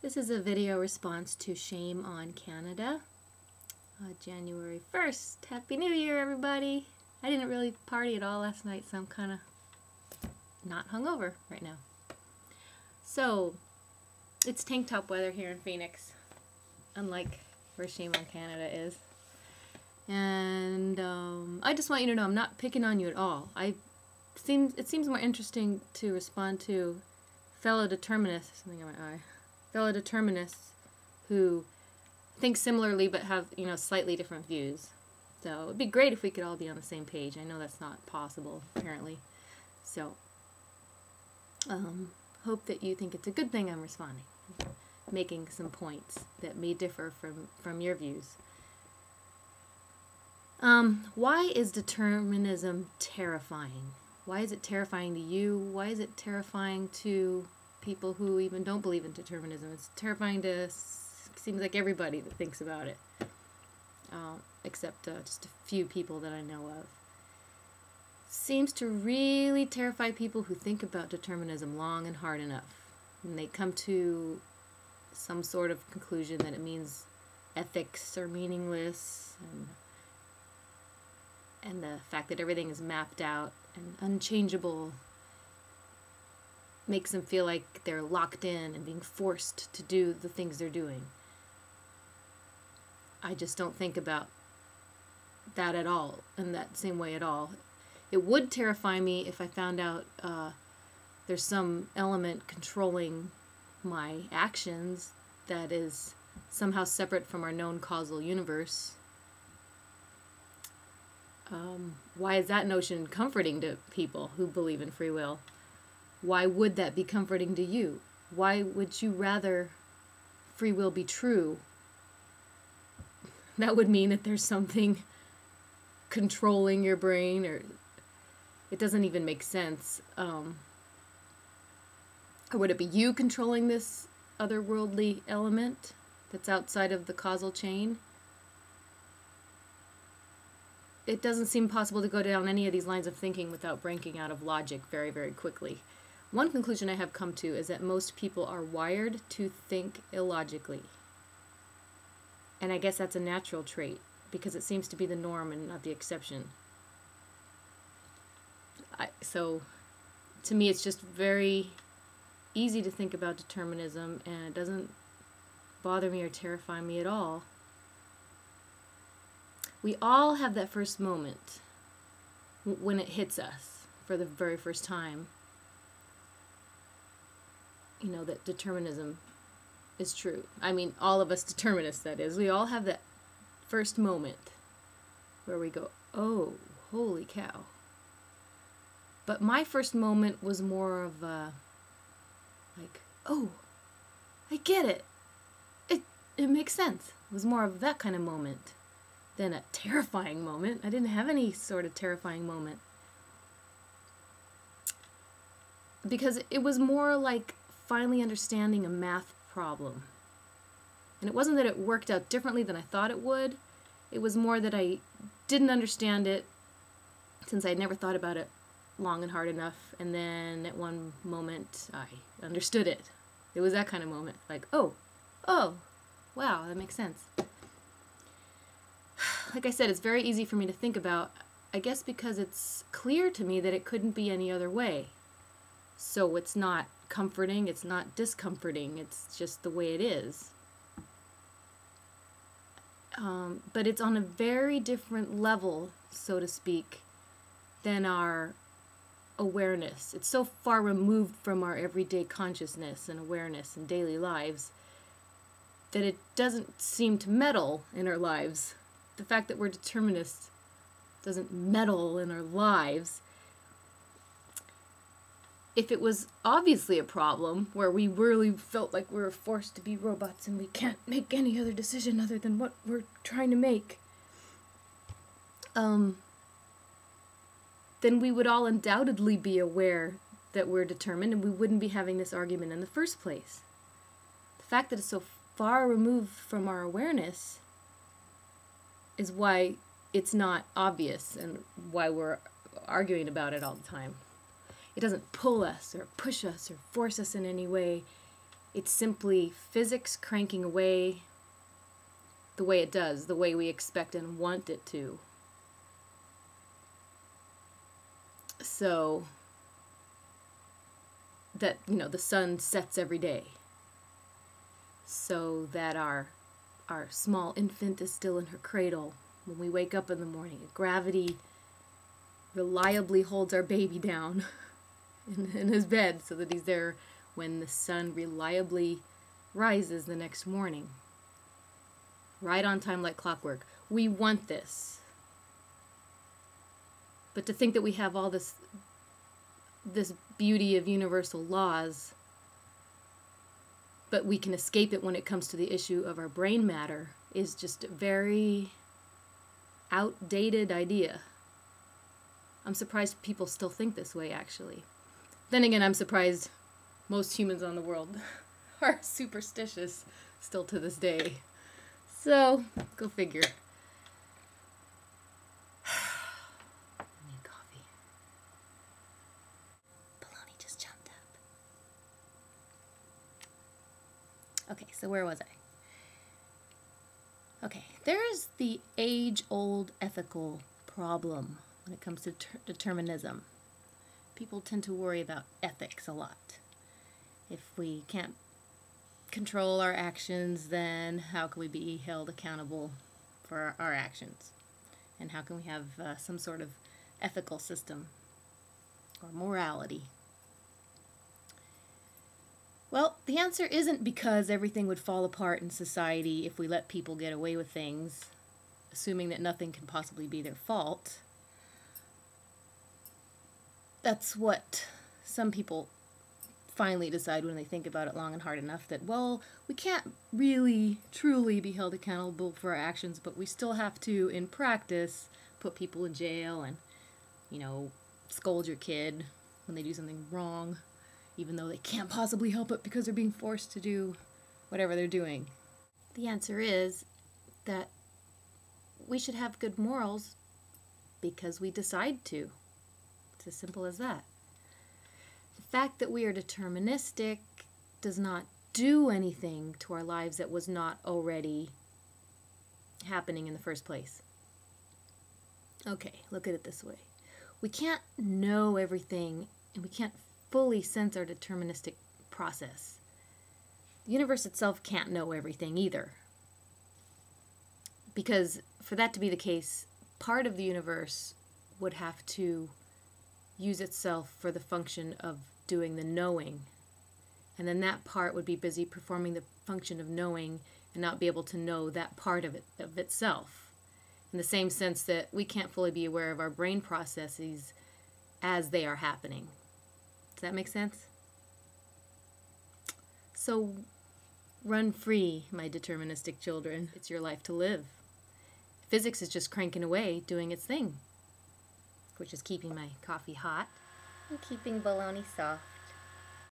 This is a video response to Shame on Canada, January 1st. Happy New Year, everybody! I didn't really party at all last night, so I'm kind of not hungover right now. So, it's tank top weather here in Phoenix, unlike where Shame on Canada is. And I just want you to know I'm not picking on you at all. It seems more interesting to respond to fellow determinists, something in my eye, fellow determinists who think similarly but have, slightly different views. So it'd be great if we could all be on the same page. I know that's not possible, apparently. So, hope that you think it's a good thing I'm responding, making some points that may differ from your views. Why is determinism terrifying? Why is it terrifying to you? Why is it terrifying to people who even don't believe in determinism? It's terrifying to, seems like everybody that thinks about it, except just a few people that I know of. Seems to really terrify people who think about determinism long and hard enough. And they come to some sort of conclusion that it means ethics are meaningless, and the fact that everything is mapped out and unchangeable makes them feel like they're locked in and being forced to do the things they're doing. I just don't think about that at all, in that same way at all. It would terrify me if I found out there's some element controlling my actions that is somehow separate from our known causal universe. Why is that notion comforting to people who believe in free will? Why would that be comforting to you? Why would you rather free will be true? That would mean that there's something controlling your brain, or it doesn't even make sense. Or would it be you controlling this otherworldly element that's outside of the causal chain? It doesn't seem possible to go down any of these lines of thinking without breaking out of logic very, very quickly. One conclusion I have come to is that most people are wired to think illogically. And I guess that's a natural trait, because it seems to be the norm and not the exception. So, to me, it's just very easy to think about determinism, and it doesn't bother me or terrify me at all. We all have that first moment when it hits us for the very first time, that determinism is true. I mean, all of us determinists, that is. We all have that first moment where we go, oh, holy cow. But my first moment was more of a, like, oh, I get it. It makes sense. It was more of that kind of moment than a terrifying moment. I didn't have any sort of terrifying moment, because it was more like finally understanding a math problem. And it wasn't that it worked out differently than I thought it would. It was more that I didn't understand it since I'd never thought about it long and hard enough, and then at one moment I understood it. It was that kind of moment, like, oh, wow, that makes sense. Like I said, it's very easy for me to think about, I guess because it's clear to me that it couldn't be any other way. So it's not comforting, it's not discomforting, it's just the way it is. But it's on a very different level, so to speak, than our awareness. It's so far removed from our everyday consciousness and awareness in daily lives that it doesn't seem to meddle in our lives. The fact that we're determinists doesn't meddle in our lives. If it was obviously a problem where we really felt like we were forced to be robots and we can't make any other decision other than what we're trying to make, then we would all undoubtedly be aware that we're determined, and we wouldn't be having this argument in the first place. The fact that it's so far removed from our awareness is why it's not obvious and why we're arguing about it all the time. It doesn't pull us or push us or force us in any way. It's simply physics cranking away the way it does, the way we expect and want it to. So that, the sun sets every day, so that our small infant is still in her cradle. When we wake up in the morning, gravity reliably holds our baby down in his bed so that he's there when the sun reliably rises the next morning. Right on time like clockwork. We want this. But to think that we have all this beauty of universal laws, but we can escape it when it comes to the issue of our brain matter, is just a very outdated idea. I'm surprised people still think this way, actually. Then again, I'm surprised most humans on the world are superstitious still to this day. So, go figure. I need coffee. Baloney just jumped up. Okay, so where was I? Okay, there is the age-old ethical problem when it comes to determinism. People tend to worry about ethics a lot. If we can't control our actions, then how can we be held accountable for our actions? And how can we have some sort of ethical system or morality? Well, the answer isn't because everything would fall apart in society if we let people get away with things, assuming that nothing can possibly be their fault. That's what some people finally decide when they think about it long and hard enough, that, well, we can't really, truly be held accountable for our actions, but we still have to, in practice, put people in jail and, scold your kid when they do something wrong, even though they can't possibly help it because they're being forced to do whatever they're doing. The answer is that we should have good morals because we decide to. It's as simple as that. The fact that we are deterministic does not do anything to our lives that was not already happening in the first place. Okay, look at it this way. We can't know everything, and we can't fully sense our deterministic process. The universe itself can't know everything either. Because for that to be the case, part of the universe would have to use itself for the function of doing the knowing. And then that part would be busy performing the function of knowing and not be able to know that part of itself. In the same sense that we can't fully be aware of our brain processes as they are happening. Does that make sense? So run free, my deterministic children. It's your life to live. Physics is just cranking away, doing its thing, which is keeping my coffee hot and keeping Baloney soft.